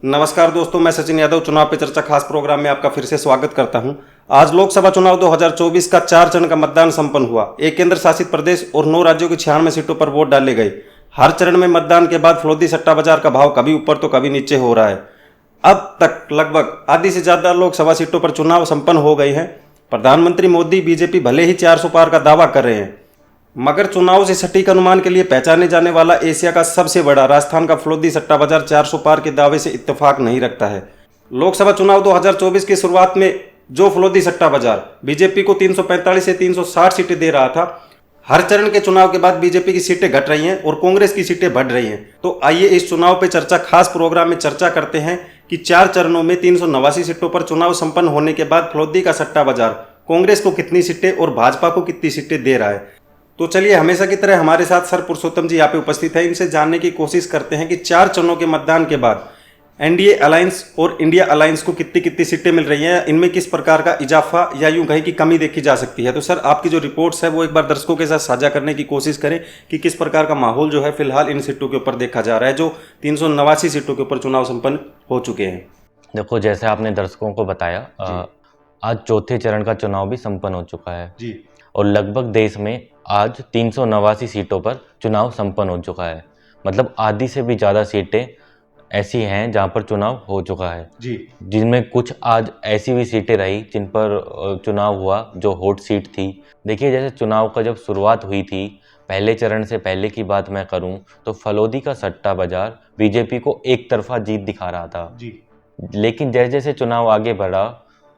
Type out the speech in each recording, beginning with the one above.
नमस्कार दोस्तों, मैं सचिन यादव चुनाव पे चर्चा खास प्रोग्राम में आपका फिर से स्वागत करता हूं। आज लोकसभा चुनाव 2024 का 4 चरण का मतदान संपन्न हुआ। एक केंद्र शासित प्रदेश और 9 राज्यों की 96 सीटों पर वोट डाले गए। हर चरण में मतदान के बाद फरोख्ती सट्टा बाजार का भाव कभी ऊपर तो कभी नीचे हो रहा है। अब तक लगभग आधी से ज्यादा लोकसभा सीटों पर चुनाव संपन्न हो गए हैं। प्रधानमंत्री मोदी बीजेपी भले ही 400 पार का दावा कर रहे हैं, मगर चुनाव से सटीक अनुमान के लिए पहचाने जाने वाला एशिया का सबसे बड़ा राजस्थान का फरोख्ती सट्टा बाजार 400 पार के दावे से इत्तेफाक नहीं रखता है। लोकसभा चुनाव 2024 की शुरुआत में जो फरोख्ती सट्टा बाजार बीजेपी को 345 से 360 सीटें दे रहा था, हर चरण के चुनाव के बाद बीजेपी की सीटें घट रही हैं और कांग्रेस की सीटें बढ़ रही हैं। तो आइए इस चुनाव पे चर्चा खास प्रोग्राम में चर्चा करते हैं कि 4 चरणों में 389 सीटों पर चुनाव संपन्न होने के बाद फरोख्ती का सट्टा बाजार कांग्रेस को कितनी सीटें और भाजपा को कितनी सीटें दे रहा है। तो चलिए, हमेशा की तरह हमारे साथ सर पुरुषोत्तम जी यहाँ पे उपस्थित है। इनसे जानने की कोशिश करते हैं कि 4 चरणों के मतदान के बाद एनडीए अलायंस और इंडिया अलायंस को कितनी कितनी सीटें मिल रही हैं, इनमें किस प्रकार का इजाफा या यूं कहीं की कमी देखी जा सकती है। तो सर, आपकी जो रिपोर्ट्स है वो एक बार दर्शकों के साथ साझा करने की कोशिश करें कि किस प्रकार का माहौल जो है फिलहाल इन सीटों के ऊपर देखा जा रहा है, जो 389 सीटों के ऊपर चुनाव संपन्न हो चुके हैं। देखो, जैसे आपने दर्शकों को बताया, आज चौथे चरण का चुनाव भी संपन्न हो चुका है जी। और लगभग देश में आज 389 सीटों पर चुनाव संपन्न हो चुका है। मतलब आधी से भी ज़्यादा सीटें ऐसी हैं जहां पर चुनाव हो चुका है जी। जिनमें कुछ आज ऐसी भी सीटें रही जिन पर चुनाव हुआ जो हॉट सीट थी। देखिए, जैसे चुनाव का जब शुरुआत हुई थी, पहले चरण से पहले की बात मैं करूं तो फरोख्ती का सट्टा बाजार बीजेपी को एक तरफा जीत दिखा रहा था जी। लेकिन जैसे जैसे चुनाव आगे बढ़ा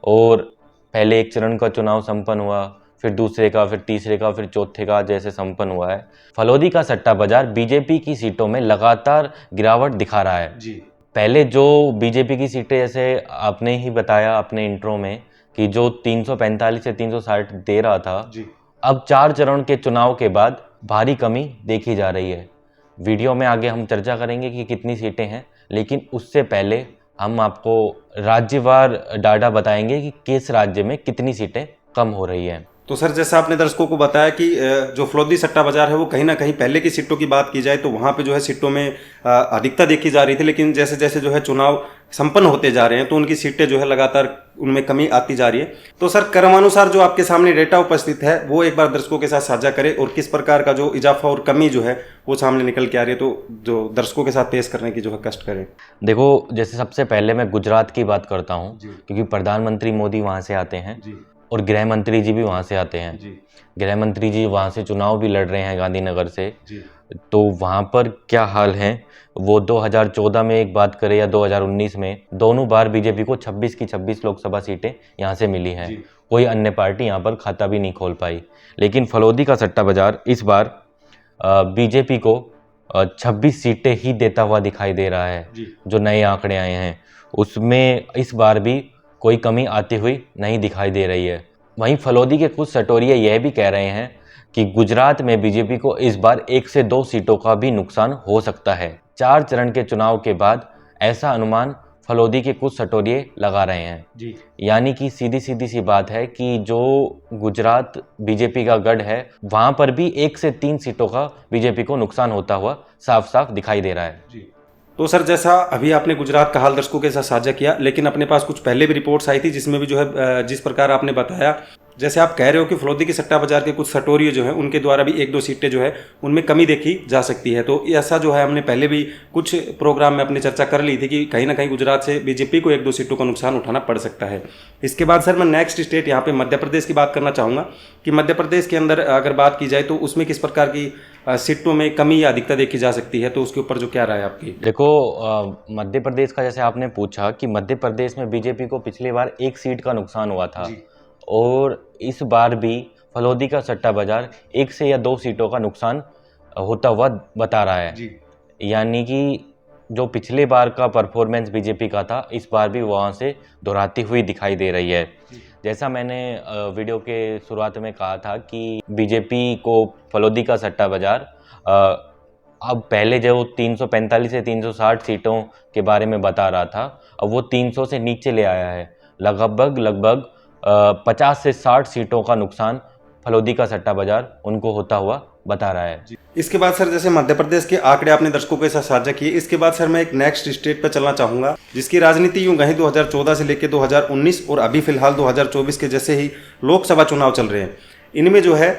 और पहले एक चरण का चुनाव संपन्न हुआ, फिर दूसरे का, फिर तीसरे का, फिर चौथे का जैसे संपन्न हुआ है, फरोख्ती का सट्टा बाजार बीजेपी की सीटों में लगातार गिरावट दिखा रहा है। जी। पहले जो बीजेपी की सीटें, जैसे आपने ही बताया अपने इंट्रो में कि जो 345 से 360 दे रहा था, जी। अब 4 चरण के चुनाव के बाद भारी कमी देखी जा रही है। वीडियो में आगे हम चर्चा करेंगे कि कितनी सीटें हैं, लेकिन उससे पहले हम आपको राज्यवार डाटा बताएंगे कि किस राज्य में कितनी सीटें कम हो रही हैं। तो सर, जैसा आपने दर्शकों को बताया कि जो फरोख्ती सट्टा बाजार है वो कहीं ना कहीं पहले की सीटों की बात की जाए तो वहाँ पे जो है सीटों में अधिकता देखी जा रही थी, लेकिन जैसे जैसे जो है चुनाव संपन्न होते जा रहे हैं तो उनकी सीटें जो है लगातार उनमें कमी आती जा रही है। तो सर, क्रमानुसार जो आपके सामने डेटा उपस्थित है वो एक बार दर्शकों के साथ साझा करें और किस प्रकार का जो इजाफा और कमी जो है वो सामने निकल के आ रही है, तो जो दर्शकों के साथ पेश करने की जो है कष्ट करें। देखो, जैसे सबसे पहले मैं गुजरात की बात करता हूँ क्योंकि प्रधानमंत्री मोदी वहाँ से आते हैं और गृह मंत्री जी भी वहाँ से आते हैं। गृह मंत्री जी वहाँ से चुनाव भी लड़ रहे हैं गांधीनगर से। तो वहाँ पर क्या हाल है, वो 2014 में एक बात करें या 2019 में, दोनों बार बीजेपी को 26 की 26 लोकसभा सीटें यहाँ से मिली हैं। कोई अन्य पार्टी यहाँ पर खाता भी नहीं खोल पाई। लेकिन फरोख्ती का सट्टा बाजार इस बार बीजेपी को 26 सीटें ही देता हुआ दिखाई दे रहा है। जो नए आंकड़े आए हैं उसमें इस बार भी कोई कमी आती हुई नहीं दिखाई दे रही है। वहीं फरोख्ती के कुछ सटोरिये यह भी कह रहे हैं कि गुजरात में बीजेपी को इस बार 1 से 2 सीटों का भी नुकसान हो सकता है। 4 चरण के चुनाव के बाद ऐसा अनुमान फरोख्ती के कुछ सटोरिये लगा रहे हैं। यानी कि सीधी सी बात है कि जो गुजरात बीजेपी का गढ़ है वहां पर भी 1 से 3 सीटों का बीजेपी को नुकसान होता हुआ साफ साफ दिखाई दे रहा है। तो सर, जैसा अभी आपने गुजरात का हाल दर्शकों के साथ साझा किया, लेकिन अपने पास कुछ पहले भी रिपोर्ट्स आई थी जिसमें भी जो है जिस प्रकार आपने बताया, जैसे आप कह रहे हो कि फरोख्ती के सट्टा बाजार के कुछ सटोरिये जो हैं उनके द्वारा भी 1-2 सीटें जो है उनमें कमी देखी जा सकती है। तो ऐसा जो है हमने पहले भी कुछ प्रोग्राम में अपनी चर्चा कर ली थी कि कहीं ना कहीं गुजरात से बीजेपी को 1-2 सीटों का नुकसान उठाना पड़ सकता है। इसके बाद सर, मैं नेक्स्ट स्टेट यहाँ पे मध्य प्रदेश की बात करना चाहूँगा कि मध्य प्रदेश के अंदर अगर बात की जाए तो उसमें किस प्रकार की सीटों में कमी या अधिकता देखी जा सकती है, तो उसके ऊपर जो क्या राय है आपकी? देखो, मध्य प्रदेश का जैसे आपने पूछा कि मध्य प्रदेश में बीजेपी को पिछली बार 1 सीट का नुकसान हुआ था और इस बार भी फरोख्ती का सट्टा बाजार 1 से या 2 सीटों का नुकसान होता हुआ बता रहा है। यानी कि जो पिछले बार का परफॉर्मेंस बीजेपी का था, इस बार भी वहाँ से दोहराती हुई दिखाई दे रही है। जैसा मैंने वीडियो के शुरुआत में कहा था कि बीजेपी को फरोख्ती का सट्टा बाजार अब पहले जो 345 से 360 सीटों के बारे में बता रहा था, अब वो 300 से नीचे ले आया है। लगभग 50 से 60 सीटों का नुकसान फरोख्ती का सट्टा बाजार उनको होता हुआ बता रहा है। इसके बाद सर जैसे मध्य प्रदेश के आंकड़े आपने दर्शकों के साथ साझा किए, इसके बाद सर मैं एक नेक्स्ट स्टेट पर चलना चाहूँगा जिसकी राजनीति यूं कहीं 2014 से लेकर 2019 और अभी फिलहाल 2024 के जैसे ही लोकसभा चुनाव चल रहे हैं, इनमें जो है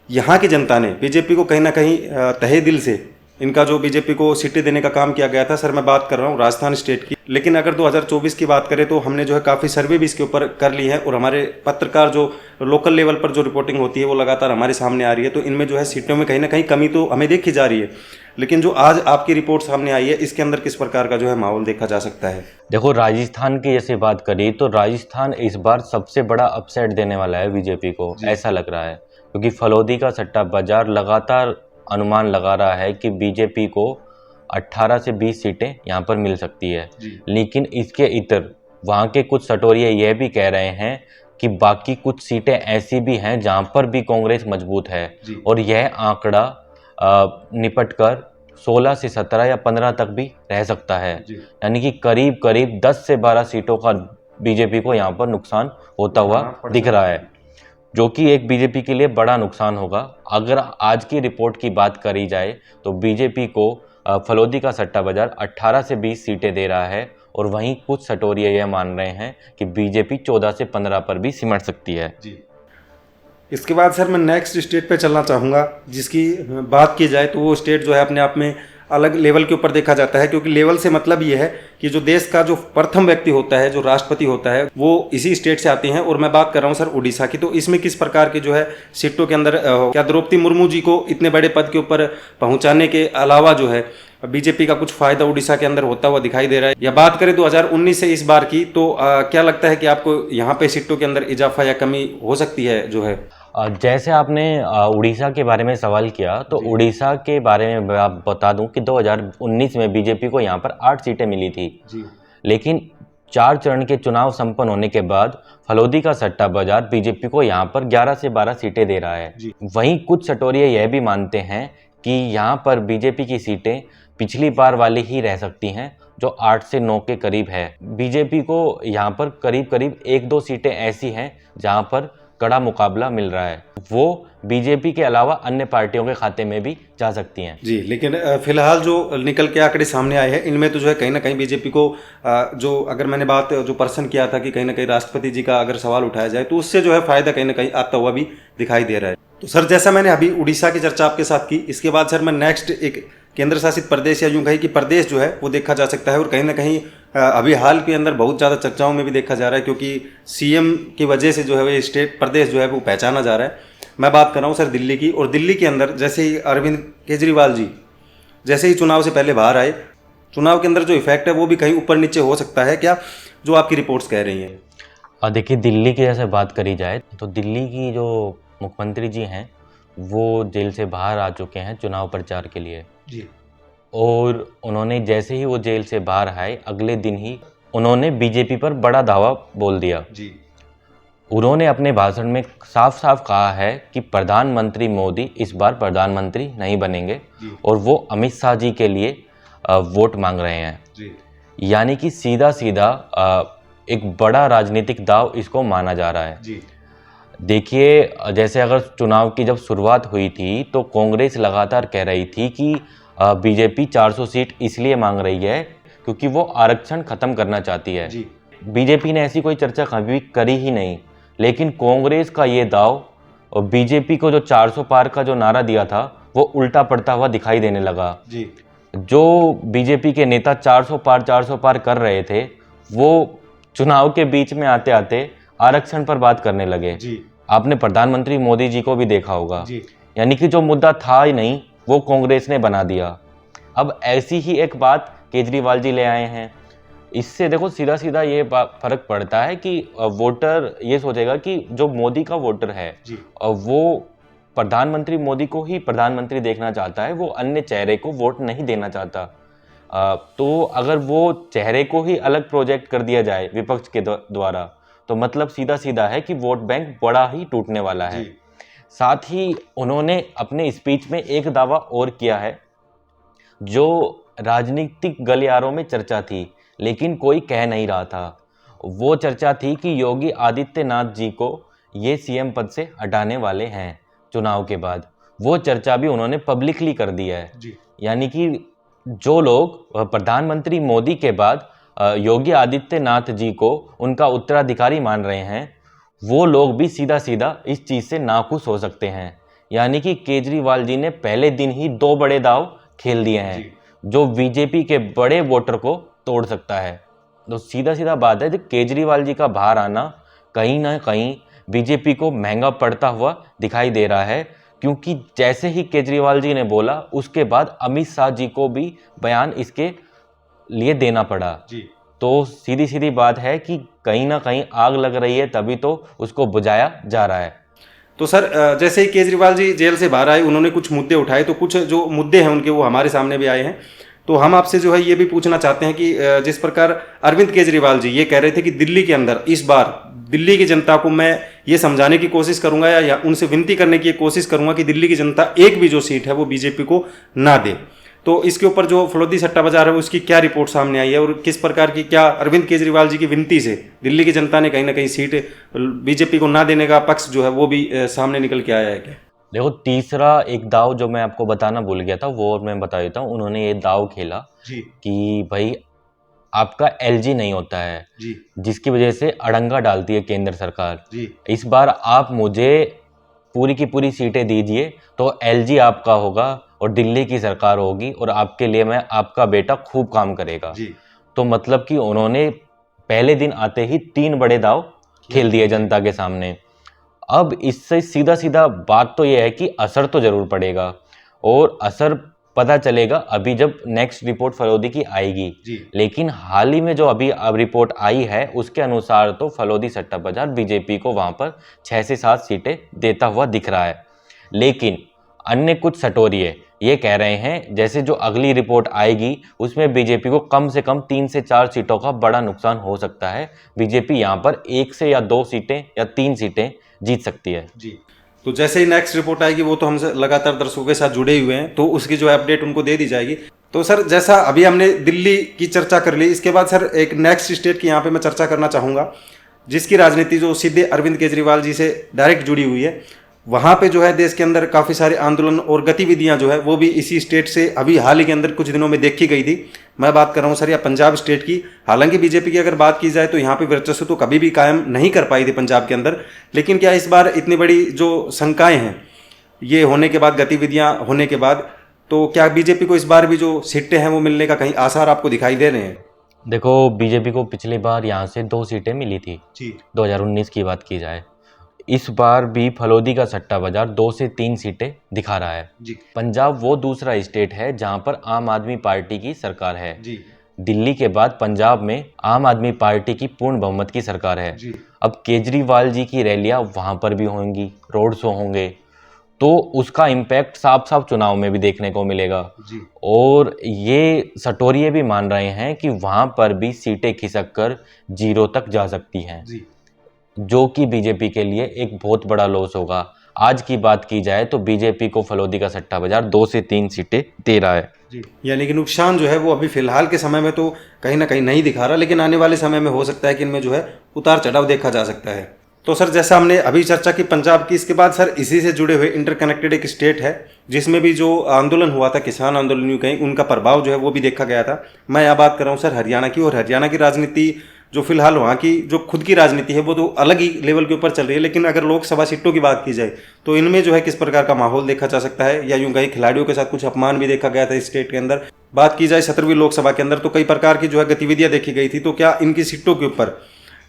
यहाँ की जनता ने बीजेपी को कहीं ना कहीं तहे दिल से इनका जो बीजेपी को सीटें देने का काम किया गया था। सर मैं बात कर रहा हूँ राजस्थान स्टेट की, लेकिन अगर 2024 की बात करें तो हमने जो है काफ़ी सर्वे भी इसके ऊपर कर ली है और हमारे पत्रकार जो लोकल लेवल पर जो रिपोर्टिंग होती है वो लगातार हमारे सामने आ रही है। तो इनमें जो है सीटों में कहीं ना कहीं कमी तो हमें देखी जा रही है, लेकिन जो आज आपकी रिपोर्ट सामने आई है इसके अंदर किस प्रकार का जो है माहौल देखा जा सकता है? देखो, राजस्थान की जैसे बात करी तो राजस्थान इस बार सबसे बड़ा अपसेट देने वाला है बीजेपी को, ऐसा लग रहा है, क्योंकि फलौदी का सट्टा बाजार लगातार अनुमान लगा रहा है कि बीजेपी को 18 से 20 सीटें यहाँ पर मिल सकती है। लेकिन इसके इतर वहाँ के कुछ सटोरिये यह भी कह रहे हैं कि बाकी कुछ सीटें ऐसी भी हैं जहाँ पर भी कांग्रेस मजबूत है और यह आंकड़ा निपट कर 16 से 17 या 15 तक भी रह सकता है। यानी कि करीब करीब 10 से 12 सीटों का बीजेपी को यहाँ पर नुकसान होता हुआ दिख रहा है, जो कि एक बीजेपी के लिए बड़ा नुकसान होगा। अगर आज की रिपोर्ट की बात करी जाए तो बीजेपी को फलौदी का सट्टा बाजार 18 से 20 सीटें दे रहा है और वहीं कुछ सटोरिये यह मान रहे हैं कि बीजेपी 14 से 15 पर भी सिमट सकती है। इसके बाद सर मैं नेक्स्ट स्टेट पे चलना चाहूँगा जिसकी बात की जाए तो वो स्टेट जो है अपने आप में अलग लेवल के ऊपर देखा जाता है, क्योंकि लेवल से मतलब ये है कि जो देश का जो प्रथम व्यक्ति होता है, जो राष्ट्रपति होता है, वो इसी स्टेट से आते हैं। और मैं बात कर रहा हूँ सर उड़ीसा की। तो इसमें किस प्रकार की जो है सीटों के अंदर क्या द्रौपदी मुर्मू जी को इतने बड़े पद के ऊपर पहुंचाने के अलावा जो है बीजेपी का कुछ फायदा उड़ीसा के अंदर होता हुआ दिखाई दे रहा है? या बात करें 2019 से इस बार की तो क्या लगता है कि आपको यहाँ पे सीटों के अंदर इजाफा या कमी हो सकती है जो है? जैसे आपने उड़ीसा के बारे में सवाल किया तो उड़ीसा के बारे में मैं आप बता दूं कि 2019 में बीजेपी को यहाँ पर 8 सीटें मिली थी, लेकिन 4 चरण के चुनाव संपन्न होने के बाद फलौदी का सट्टा बाजार बीजेपी को यहाँ पर 11 से 12 सीटें दे रहा है। वहीं कुछ सटोरिये यह भी मानते हैं कि यहाँ पर बीजेपी की सीटें पिछली बार वाली ही रह सकती हैं, जो 8 से 9 के करीब है। बीजेपी को यहाँ पर करीब करीब 1-2 सीटें ऐसी हैं जहाँ पर कड़ा मुकाबला मिल रहा है, वो बीजेपी के अलावा अन्य पार्टियों के खाते में भी जा सकती हैं। जी, लेकिन फिलहाल जो निकल के आंकड़े सामने आए हैं इनमें तो जो है कहीं ना कहीं बीजेपी को जो अगर मैंने बात जो पर्सन किया था कि कहीं ना कहीं राष्ट्रपति जी का अगर सवाल उठाया जाए तो उससे जो है फायदा कहीं ना कहीं आता हुआ भी दिखाई दे रहा है। तो सर जैसा मैंने अभी उड़ीसा की चर्चा आपके साथ की, इसके बाद सर मैं नेक्स्ट एक केंद्र शासित प्रदेश या यूं कहीं कि प्रदेश जो है वो देखा जा सकता है और कहीं ना कहीं अभी हाल के अंदर बहुत ज़्यादा चर्चाओं में भी देखा जा रहा है, क्योंकि सीएम की वजह से जो है वो स्टेट प्रदेश जो है वो पहचाना जा रहा है। मैं बात कर रहा हूँ सर दिल्ली की, और दिल्ली के अंदर जैसे ही अरविंद केजरीवाल जी जैसे ही चुनाव से पहले बाहर आए, चुनाव के अंदर जो इफेक्ट है वो भी कहीं ऊपर नीचे हो सकता है क्या, जो आपकी रिपोर्ट्स कह रही हैं? देखिए, दिल्ली की जैसे बात करी जाए तो दिल्ली की जो मुख्यमंत्री जी हैं वो जेल से बाहर आ चुके हैं चुनाव प्रचार के लिए जी, और उन्होंने जैसे ही वो जेल से बाहर आए अगले दिन ही उन्होंने बीजेपी पर बड़ा दावा बोल दिया जी। उन्होंने अपने भाषण में साफ साफ कहा है कि प्रधानमंत्री मोदी इस बार प्रधानमंत्री नहीं बनेंगे और वो अमित शाह जी के लिए वोट मांग रहे हैं जी। यानी कि सीधा सीधा एक बड़ा राजनीतिक दाव इसको माना जा रहा है जी। देखिए, जैसे अगर चुनाव की जब शुरुआत हुई थी तो कांग्रेस लगातार कह रही थी कि बीजेपी 400 सीट इसलिए मांग रही है क्योंकि वो आरक्षण खत्म करना चाहती है। बीजेपी ने ऐसी कोई चर्चा कभी करी ही नहीं, लेकिन कांग्रेस का ये दाव और बीजेपी को जो 400 पार का जो नारा दिया था वो उल्टा पड़ता हुआ दिखाई देने लगा। जो बीजेपी के नेता 400 पार कर रहे थे वो चुनाव के बीच में आते आते आरक्षण पर बात करने लगे। आपने प्रधानमंत्री मोदी जी को भी देखा होगा, यानी कि जो मुद्दा था ही नहीं वो कांग्रेस ने बना दिया। अब ऐसी ही एक बात केजरीवाल जी ले आए हैं। इससे देखो सीधा सीधा ये फर्क पड़ता है कि वोटर ये सोचेगा कि जो मोदी का वोटर है वो प्रधानमंत्री मोदी को ही प्रधानमंत्री देखना चाहता है, वो अन्य चेहरे को वोट नहीं देना चाहता। तो अगर वो चेहरे को ही अलग प्रोजेक्ट कर दिया जाए विपक्ष के द्वारा तो मतलब सीधा सीधा है कि वोट बैंक बड़ा ही टूटने वाला है। साथ ही उन्होंने अपने स्पीच में एक दावा और किया है जो राजनीतिक गलियारों में चर्चा थी लेकिन कोई कह नहीं रहा था। वो चर्चा थी कि योगी आदित्यनाथ जी को ये सीएम पद से हटाने वाले हैं चुनाव के बाद। वो चर्चा भी उन्होंने पब्लिकली कर दिया है। जी यानी कि जो लोग प्रधानमंत्री मोदी के बाद योगी आदित्यनाथ जी को उनका उत्तराधिकारी मान रहे हैं, वो लोग भी सीधा सीधा इस चीज़ से नाखुश हो सकते हैं। यानी कि केजरीवाल जी ने पहले दिन ही दो बड़े दांव खेल दिए हैं, जो बीजेपी के बड़े वोटर को तोड़ सकता है। तो सीधा सीधा बात है कि केजरीवाल जी का बाहर आना कहीं ना कहीं बीजेपी को महंगा पड़ता हुआ दिखाई दे रहा है, क्योंकि जैसे ही केजरीवाल जी ने बोला उसके बाद अमित शाह जी को भी बयान इसके लिए देना पड़ा। जी तो सीधी सीधी बात है कि कहीं ना कहीं आग लग रही है, तभी तो उसको बुझाया जा रहा है। तो सर जैसे ही केजरीवाल जी जेल से बाहर आए, उन्होंने कुछ मुद्दे उठाए, तो कुछ जो मुद्दे हैं उनके वो हमारे सामने भी आए हैं। तो हम आपसे जो है ये भी पूछना चाहते हैं कि जिस प्रकार अरविंद केजरीवाल जी ये कह रहे थे कि दिल्ली के अंदर इस बार दिल्ली की जनता को मैं ये समझाने की कोशिश करूंगा या उनसे विनती करने की कोशिश करूंगा कि दिल्ली की जनता एक भी जो सीट है वो बीजेपी को ना दे। तो इसके ऊपर जो फलोदी सट्टा बाजार है उसकी क्या रिपोर्ट सामने आई है और किस प्रकार की, क्या अरविंद केजरीवाल जी की विनती से दिल्ली की जनता ने कहीं ना कहीं सीट बीजेपी को ना देने का पक्ष जो है वो भी सामने निकल के आया है क्या? देखो, तीसरा एक दाव जो मैं आपको बताना भूल गया था वो मैं बता देता हूँ। उन्होंने ये दाव खेला जी कि भाई आपका एलजी नहीं होता है, जी जिसकी वजह से अड़ंगा डालती है केंद्र सरकार। जी इस बार आप मुझे पूरी की पूरी सीटें दीजिए तो एलजी आपका होगा और दिल्ली की सरकार होगी और आपके लिए मैं आपका बेटा खूब काम करेगा। जी तो मतलब कि उन्होंने पहले दिन आते ही 3 बड़े दाव खेल दिए जनता के सामने। अब इससे सीधा सीधा बात तो ये है कि असर तो जरूर पड़ेगा, और असर पता चलेगा अभी जब नेक्स्ट रिपोर्ट फलोदी की आएगी। जी लेकिन हाल ही में जो अभी अब रिपोर्ट आई है उसके अनुसार तो फलोदी सट्टा बाजार बीजेपी को वहां पर 6 से 7 सीटें देता हुआ दिख रहा है। लेकिन अन्य कुछ सटोरिये ये कह रहे हैं जैसे जो अगली रिपोर्ट आएगी उसमें बीजेपी को कम से कम 3 से 4 सीटों का बड़ा नुकसान हो सकता है। बीजेपी यहाँ पर 1 से या 2 सीटें या 3 सीटें जीत सकती है। जी। तो जैसे ही नेक्स्ट रिपोर्ट आएगी, वो तो हमसे लगातार दर्शकों के साथ जुड़े हुए हैं, तो उसकी जो है अपडेट उनको दे दी जाएगी। तो सर जैसा अभी हमने दिल्ली की चर्चा कर ली, इसके बाद सर एक नेक्स्ट स्टेट की यहाँ पे मैं चर्चा करना चाहूँगा जिसकी राजनीति जो सीधे अरविंद केजरीवाल जी से डायरेक्ट जुड़ी हुई है। वहाँ पे जो है देश के अंदर काफ़ी सारे आंदोलन और गतिविधियाँ जो है वो भी इसी स्टेट से अभी हाल ही के अंदर कुछ दिनों में देखी गई थी। मैं बात कर रहा हूँ सर या पंजाब स्टेट की। हालांकि बीजेपी की अगर बात की जाए तो यहाँ पे वर्चस्व तो कभी भी कायम नहीं कर पाई थी पंजाब के अंदर, लेकिन क्या इस बार इतनी बड़ी जो शंकाएं हैं ये होने के बाद, गतिविधियाँ होने के बाद, तो क्या बीजेपी को इस बार भी जो सीटें हैं वो मिलने का कहीं आसार आपको दिखाई दे रहे हैं? देखो, बीजेपी को पिछली बार यहाँ से 2 सीटें मिली थी जी 2019 की बात की जाए। इस बार भी फलोदी का सट्टा बाजार 2 से 3 सीटें दिखा रहा है। जी पंजाब वो दूसरा स्टेट है जहां पर आम आदमी पार्टी की सरकार है। जी दिल्ली के बाद पंजाब में आम आदमी पार्टी की पूर्ण बहुमत की सरकार है। जी अब केजरीवाल जी की रैलियां वहां पर भी होंगी, रोड शो होंगे, तो उसका इम्पैक्ट साफ साफ चुनाव में भी देखने को मिलेगा। जी और ये सटोरिये भी मान रहे हैं कि वहां पर भी सीटें खिसक कर 0 तक जा सकती हैं, जी जो कि बीजेपी के लिए एक बहुत बड़ा लॉस होगा। आज की बात की जाए तो बीजेपी को फलोदी का सट्टा बाजार 2 से 3 सीटें दे रहा है। जी। यानी कि नुकसान जो है वो अभी फिलहाल के समय में तो कहीं ना कहीं नहीं दिखा रहा, लेकिन आने वाले समय में हो सकता है कि इनमें जो है उतार चढ़ाव देखा जा सकता है। तो सर जैसा हमने अभी चर्चा की पंजाब की, इसके बाद सर इसी से जुड़े हुए इंटरकनेक्टेड एक स्टेट है जिसमें भी जो आंदोलन हुआ था, किसान आंदोलन यूँ कहीं, उनका प्रभाव जो है वो भी देखा गया था। मैं यहाँ बात कर रहा हूँ सर हरियाणा की, और हरियाणा की राजनीति जो फिलहाल वहाँ की जो खुद की राजनीति है वो तो अलग ही लेवल के ऊपर चल रही है, लेकिन अगर लोकसभा सीटों की बात की जाए तो इनमें जो है किस प्रकार का माहौल देखा जा सकता है, या यूं कहीं खिलाड़ियों के साथ कुछ अपमान भी देखा गया था इस स्टेट के अंदर। बात की जाए 17वीं लोकसभा के अंदर तो कई प्रकार की जो है गतिविधियां देखी गई थी, तो क्या इनकी सीटों के ऊपर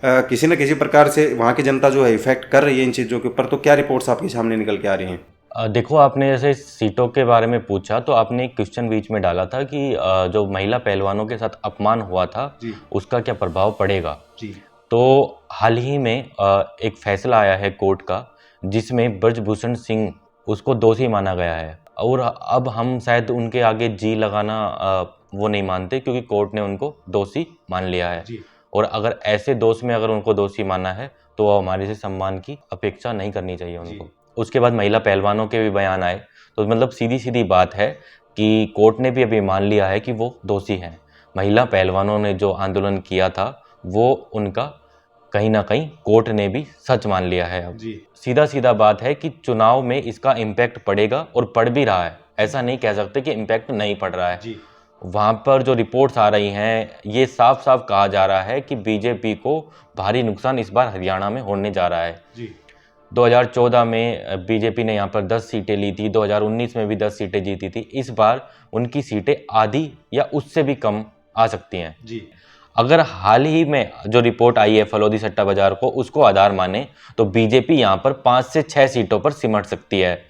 किसी न किसी प्रकार से वहाँ की जनता जो है इफेक्ट कर रही है इन चीज़ों के ऊपर, तो क्या रिपोर्ट्स आपके सामने निकल के आ रही हैं? देखो, आपने जैसे सीटों के बारे में पूछा तो आपने एक क्वेश्चन बीच में डाला था कि जो महिला पहलवानों के साथ अपमान हुआ था जी उसका क्या प्रभाव पड़ेगा। जी तो हाल ही में एक फैसला आया है कोर्ट का जिसमें ब्रजभूषण सिंह उसको दोषी माना गया है, और अब हम शायद उनके आगे जी लगाना वो नहीं मानते, क्योंकि कोर्ट ने उनको दोषी मान लिया है। जी और अगर ऐसे दोष में अगर उनको दोषी माना है तो वो हमारे से सम्मान की अपेक्षा नहीं करनी चाहिए उनको। उसके बाद महिला पहलवानों के भी बयान आए, तो मतलब सीधी सीधी बात है कि कोर्ट ने भी अभी मान लिया है कि वो दोषी हैं। महिला पहलवानों ने जो आंदोलन किया था वो उनका कहीं ना कहीं कोर्ट ने भी सच मान लिया है। अब जी सीधा सीधा बात है कि चुनाव में इसका इम्पैक्ट पड़ेगा और पड़ भी रहा है। ऐसा नहीं कह सकते कि इम्पैक्ट नहीं पड़ रहा है। जी वहाँ पर जो रिपोर्ट्स आ रही हैं, ये साफ साफ कहा जा रहा है कि बीजेपी को भारी नुकसान इस बार हरियाणा में होने जा रहा है। जी 2014 में बीजेपी ने यहाँ पर 10 सीटें ली थी, 2019 में भी 10 सीटें जीती थी। इस बार उनकी सीटें आधी या उससे भी कम आ सकती हैं। जी अगर हाल ही में जो रिपोर्ट आई है फलोदी सट्टा बाजार को, उसको आधार माने तो बीजेपी यहाँ पर 5 से 6 सीटों पर सिमट सकती है।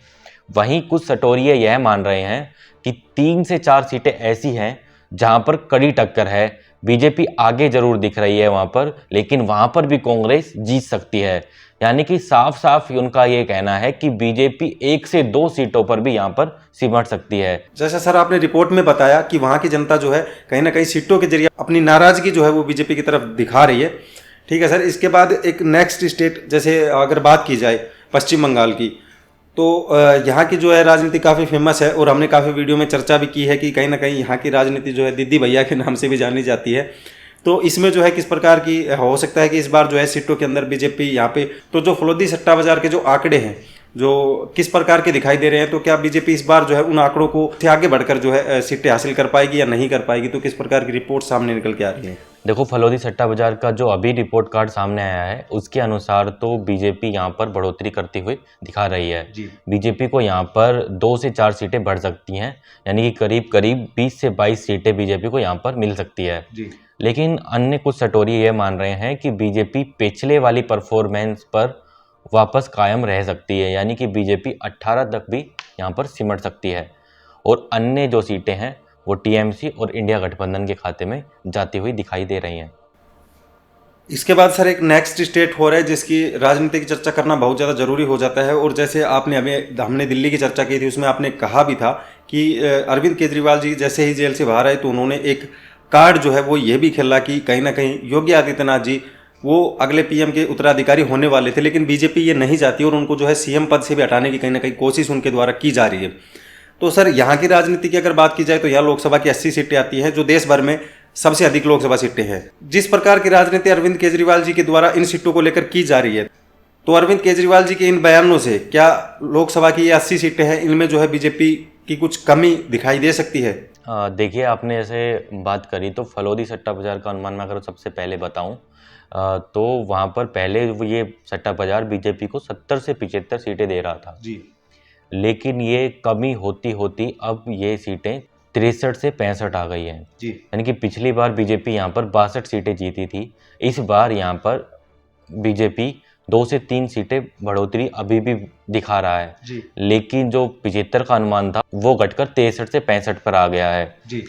वहीं कुछ सटोरिये यह मान रहे हैं कि 3 से 4 सीटें ऐसी हैं जहां पर कड़ी टक्कर है। बीजेपी आगे जरूर दिख रही है वहां पर, लेकिन वहां पर भी कांग्रेस जीत सकती है। यानी कि साफ साफ उनका ये कहना है कि बीजेपी 1 से 2 सीटों पर भी यहाँ पर सिमट सकती है। जैसा सर आपने रिपोर्ट में बताया कि वहाँ की जनता जो है कहीं ना कहीं सीटों के जरिए अपनी नाराजगी जो है वो बीजेपी की तरफ दिखा रही है। ठीक है सर, इसके बाद एक नेक्स्ट स्टेट जैसे अगर बात की जाए पश्चिम बंगाल की, तो यहाँ की जो है राजनीति काफ़ी फेमस है और हमने काफ़ी वीडियो में चर्चा भी की है कि कहीं ना कहीं यहाँ की राजनीति जो है दीदी भैया के नाम से भी जानी जाती है। तो इसमें जो है किस प्रकार की हो सकता है कि इस बार जो है सीटों के अंदर बीजेपी यहाँ पे, तो जो फलोदी सट्टा बाजार के जो आंकड़े हैं जो किस प्रकार के दिखाई दे रहे हैं, तो क्या बीजेपी इस बार जो है उन आंकड़ों को से आगे बढ़कर जो है सीटें हासिल कर पाएगी या नहीं कर पाएगी, तो किस प्रकार की रिपोर्ट सामने निकल के आ रही है? देखो, फलोदी सट्टा बाजार का जो अभी रिपोर्ट कार्ड सामने आया है उसके अनुसार तो बीजेपी यहाँ पर बढ़ोतरी करती हुई दिखा रही है। बीजेपी को यहाँ पर 2 से 4 सीटें बढ़ सकती हैं, यानी कि करीब करीब 20 से 22 सीटें बीजेपी को यहाँ पर मिल सकती है। लेकिन अन्य कुछ सटोरी ये मान रहे हैं कि बीजेपी पिछले वाली परफॉर्मेंस पर वापस कायम रह सकती है, यानी कि बीजेपी 18 तक भी यहाँ पर सिमट सकती है और अन्य जो सीटें हैं वो टीएमसी और इंडिया गठबंधन के खाते में जाती हुई दिखाई दे रही हैं। इसके बाद सर एक नेक्स्ट स्टेट हो रहा है जिसकी राजनीति की चर्चा करना बहुत ज़्यादा जरूरी हो जाता है, और जैसे आपने अभी हमने दिल्ली की चर्चा की थी उसमें आपने कहा भी था कि अरविंद केजरीवाल जी जैसे ही जेल से बाहर आए तो उन्होंने एक कार्ड जो है वो ये भी खेला कि कहीं ना कहीं योगी आदित्यनाथ जी वो अगले पीएम के उत्तराधिकारी होने वाले थे, लेकिन बीजेपी ये नहीं चाहती और उनको जो है सीएम पद से भी हटाने की कहीं ना कहीं कोशिश उनके द्वारा की जा रही है। तो सर यहाँ की राजनीति की अगर बात की जाए तो यहाँ लोकसभा की 80 सीटें आती हैं जो देश भर में सबसे अधिक लोकसभा सीटें हैं। जिस प्रकार की राजनीति अरविंद केजरीवाल जी के द्वारा इन सीटों को लेकर की जा रही है, तो अरविंद केजरीवाल जी के इन बयानों से क्या लोकसभा की ये 80 सीटें हैं इनमें जो है बीजेपी की कुछ कमी दिखाई दे सकती है? देखिए, आपने ऐसे बात करी तो फलोदी सट्टा बाजार का अनुमान मैं अगर सबसे पहले बताऊं तो वहाँ पर पहले ये सट्टा बाजार बीजेपी को 70 से 75 सीटें दे रहा था जी, लेकिन ये कमी होती होती अब ये सीटें 63 से 65 आ गई हैं जी, यानी कि पिछली बार बीजेपी यहाँ पर 62 सीटें जीती थी। इस बार यहाँ पर बीजेपी 2 से 3 सीटें बढ़ोतरी अभी भी दिखा रहा है जी, लेकिन जो 75 का अनुमान था वो घटकर 63 से 65 पर आ गया है। जी,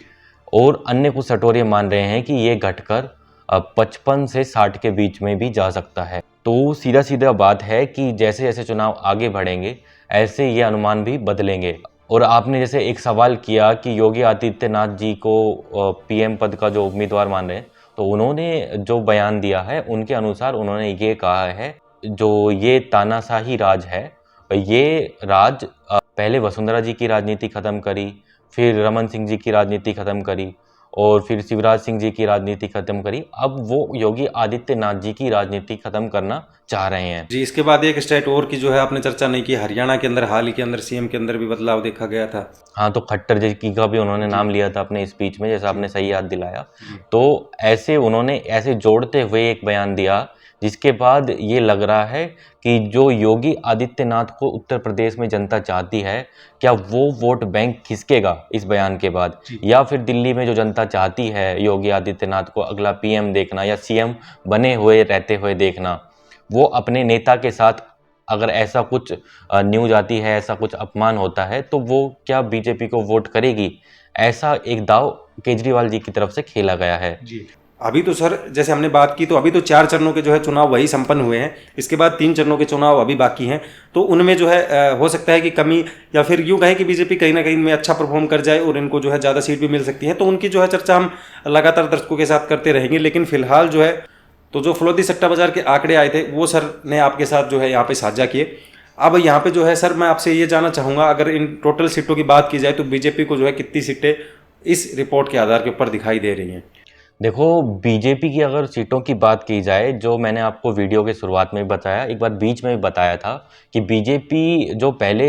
और अन्य कुछ सटोरिये मान रहे हैं कि ये घटकर 55 से 60 के बीच में भी जा सकता है। तो सीधा सीधा बात है कि जैसे जैसे चुनाव आगे बढ़ेंगे ऐसे ये अनुमान भी बदलेंगे। और आपने जैसे एक सवाल किया कि योगी आदित्यनाथ जी को पीएम पद का जो उम्मीदवार मान रहे हैं, तो उन्होंने जो बयान दिया है उनके अनुसार उन्होंने ये कहा है जो ये तानाशाही राज है, ये राज पहले वसुंधरा जी की राजनीति ख़त्म करी, फिर रमन सिंह जी की राजनीति ख़त्म करी और फिर शिवराज सिंह जी की राजनीति खत्म करी, अब वो योगी आदित्यनाथ जी की राजनीति खत्म करना चाह रहे हैं। जी। इसके बाद एक स्टेट और की जो है आपने चर्चा नहीं की, हरियाणा के अंदर हाल ही के अंदर सीएम के अंदर भी बदलाव देखा गया था। हाँ, तो खट्टर जी का भी उन्होंने नाम लिया था अपने स्पीच में, जैसा आपने सही याद दिलाया। तो ऐसे उन्होंने ऐसे जोड़ते हुए एक बयान दिया जिसके बाद ये लग रहा है कि जो योगी आदित्यनाथ को उत्तर प्रदेश में जनता चाहती है, क्या वो वोट बैंक खिसकेगा इस बयान के बाद, या फिर दिल्ली में जो जनता चाहती है योगी आदित्यनाथ को अगला पीएम देखना या सीएम बने हुए रहते हुए देखना, वो अपने नेता के साथ अगर ऐसा कुछ न्यूज आती है, ऐसा कुछ अपमान होता है, तो वो क्या बीजेपी को वोट करेगी? ऐसा एक दाव केजरीवाल जी की तरफ से खेला गया है। जी। अभी तो सर जैसे हमने बात की तो अभी तो 4 चरणों के जो है चुनाव वही संपन्न हुए हैं, इसके बाद 3 चरणों के चुनाव अभी बाकी हैं, तो उनमें जो है हो सकता है कि कमी या फिर यूँ कहें कि बीजेपी कहीं ना कहीं में अच्छा परफॉर्म कर जाए और इनको जो है ज़्यादा सीट भी मिल सकती है, तो उनकी जो है चर्चा हम लगातार दर्शकों के साथ करते रहेंगे। लेकिन फिलहाल जो है तो जो फलोदी सट्टा बाजार के आंकड़े आए थे वो सर ने आपके साथ जो है यहाँ पे साझा किए। अब यहाँ पे जो है सर मैं आपसे ये जानना चाहूँगा, अगर इन टोटल सीटों की बात की जाए तो बीजेपी को जो है कितनी सीटें इस रिपोर्ट के आधार के ऊपर दिखाई दे रही हैं? देखो, बीजेपी की अगर सीटों की बात की जाए, जो मैंने आपको वीडियो के शुरुआत में भी बताया, एक बार बीच में भी बताया था कि बीजेपी जो पहले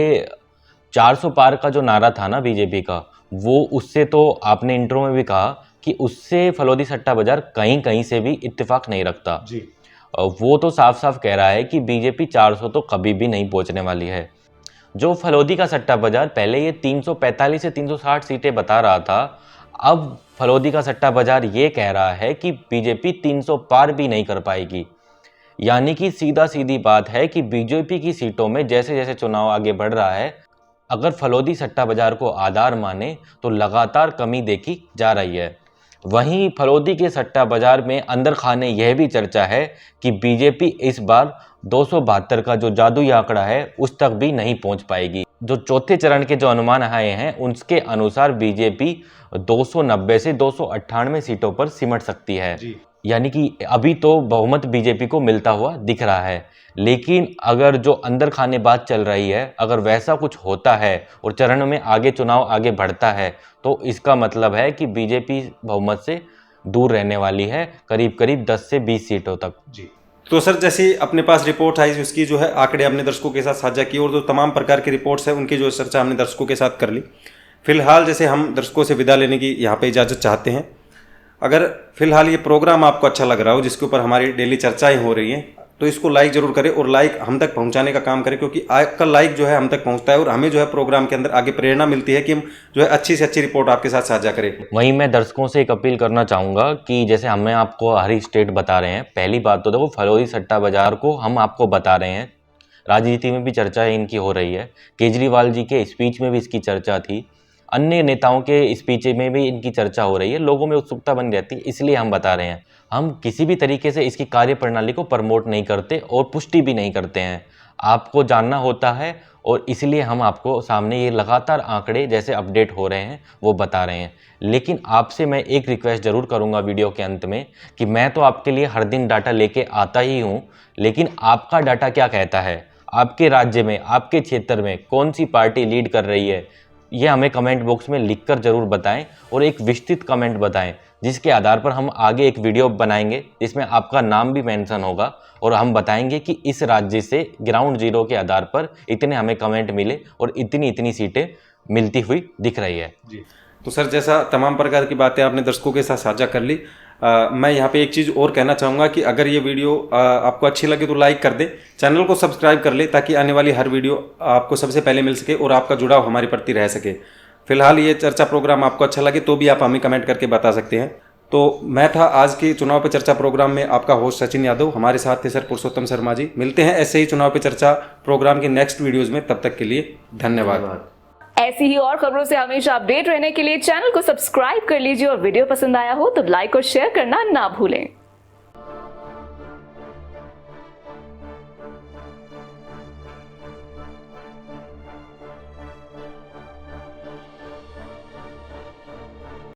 400 पार का जो नारा था ना बीजेपी का, वो उससे तो आपने इंट्रो में भी कहा कि उससे फलोदी सट्टा बाजार कहीं कहीं से भी इत्तेफाक नहीं रखता जी। वो तो साफ साफ कह रहा है कि बीजेपी 400 तो कभी भी नहीं पहुंचने वाली है। जो फलोदी का सट्टा बाजार पहले ये 345 से 360 सीटें बता रहा था, अब फलोदी का सट्टा बाजार ये कह रहा है कि बीजेपी 300 पार भी नहीं कर पाएगी। यानी कि सीधा सीधी बात है कि बीजेपी की सीटों में जैसे जैसे चुनाव आगे बढ़ रहा है, अगर फलोदी सट्टा बाजार को आधार माने तो लगातार कमी देखी जा रही है। वहीं फलोदी के सट्टा बाजार में अंदर खाने यह भी चर्चा है कि बीजेपी इस बार 272 का जो जादुई आंकड़ा है उस तक भी नहीं पहुंच पाएगी। जो चौथे चरण के जो अनुमान आए हैं उनके अनुसार बीजेपी 290 से 298 सीटों पर सिमट सकती है। यानी कि अभी तो बहुमत बीजेपी को मिलता हुआ दिख रहा है, लेकिन अगर जो अंदर खाने बात चल रही है, अगर वैसा कुछ होता है और चरण में आगे चुनाव आगे बढ़ता है तो इसका मतलब है कि बीजेपी बहुमत से दूर रहने वाली है, करीब करीब 10 से 20 सीटों तक। जी। तो सर, जैसे अपने पास रिपोर्ट आई उसकी जो है आंकड़े आपने दर्शकों के साथ साझा की और जो तमाम प्रकार की रिपोर्ट्स है उनकी जो चर्चा हमने दर्शकों के साथ कर ली। फिलहाल जैसे हम दर्शकों से विदा लेने की यहाँ पे इजाज़त चाहते हैं। अगर फिलहाल ये प्रोग्राम आपको अच्छा लग रहा हो जिसके ऊपर हमारी डेली चर्चाएं हो रही हैं तो इसको लाइक जरूर करें और लाइक हम तक पहुंचाने का काम करें, क्योंकि आपका लाइक जो है हम तक पहुंचता है और हमें जो है प्रोग्राम के अंदर आगे प्रेरणा मिलती है कि हम जो है अच्छी से अच्छी रिपोर्ट आपके साथ साझा करें। वहीं मैं दर्शकों से एक अपील करना चाहूँगा कि जैसे हमें आपको हर स्टेट बता रहे हैं, पहली बात तो देखो फलोदी सट्टा बाजार को हम आपको बता रहे हैं, राजनीति में भी चर्चा इनकी हो रही है, केजरीवाल जी के स्पीच में भी इसकी चर्चा थी, अन्य नेताओं के स्पीच में भी इनकी चर्चा हो रही है, लोगों में उत्सुकता बनी रहती है, इसलिए हम बता रहे हैं। हम किसी भी तरीके से इसकी कार्यप्रणाली को प्रमोट नहीं करते और पुष्टि भी नहीं करते हैं, आपको जानना होता है और इसलिए हम आपको सामने ये लगातार आंकड़े जैसे अपडेट हो रहे हैं वो बता रहे हैं। लेकिन आपसे मैं एक रिक्वेस्ट ज़रूर करूंगा वीडियो के अंत में कि मैं तो आपके लिए हर दिन डाटा लेके आता ही हूँ, लेकिन आपका डाटा क्या कहता है, आपके राज्य में, आपके क्षेत्र में कौन सी पार्टी लीड कर रही है, ये हमें कमेंट बॉक्स में लिखकर ज़रूर बताएं और एक विस्तृत कमेंट बताएं, जिसके आधार पर हम आगे एक वीडियो बनाएंगे जिसमें आपका नाम भी मेंशन होगा और हम बताएंगे कि इस राज्य से ग्राउंड जीरो के आधार पर इतने हमें कमेंट मिले और इतनी इतनी सीटें मिलती हुई दिख रही है। जी। तो सर, जैसा तमाम प्रकार की बातें आपने दर्शकों के साथ साझा कर ली, मैं यहाँ पे एक चीज़ और कहना चाहूँगा कि अगर ये वीडियो आपको अच्छी लगे तो लाइक कर दें, चैनल को सब्सक्राइब कर ले ताकि आने वाली हर वीडियो आपको सबसे पहले मिल सके और आपका जुड़ाव हमारे प्रति रह सके। फिलहाल ये चर्चा प्रोग्राम आपको अच्छा लगे तो भी आप हमें कमेंट करके बता सकते हैं। तो मैं था आज के चुनाव पे चर्चा प्रोग्राम में आपका होस्ट सचिन यादव, हमारे साथ थे सर पुरुषोत्तम शर्मा जी। मिलते हैं ऐसे ही चुनाव पे चर्चा प्रोग्राम की नेक्स्ट वीडियोज़ में, तब तक के लिए धन्यवाद। ऐसी ही और खबरों से हमेशा अपडेट रहने के लिए चैनल को सब्सक्राइब कर लीजिए और वीडियो पसंद आया हो तो लाइक और शेयर करना ना भूलें।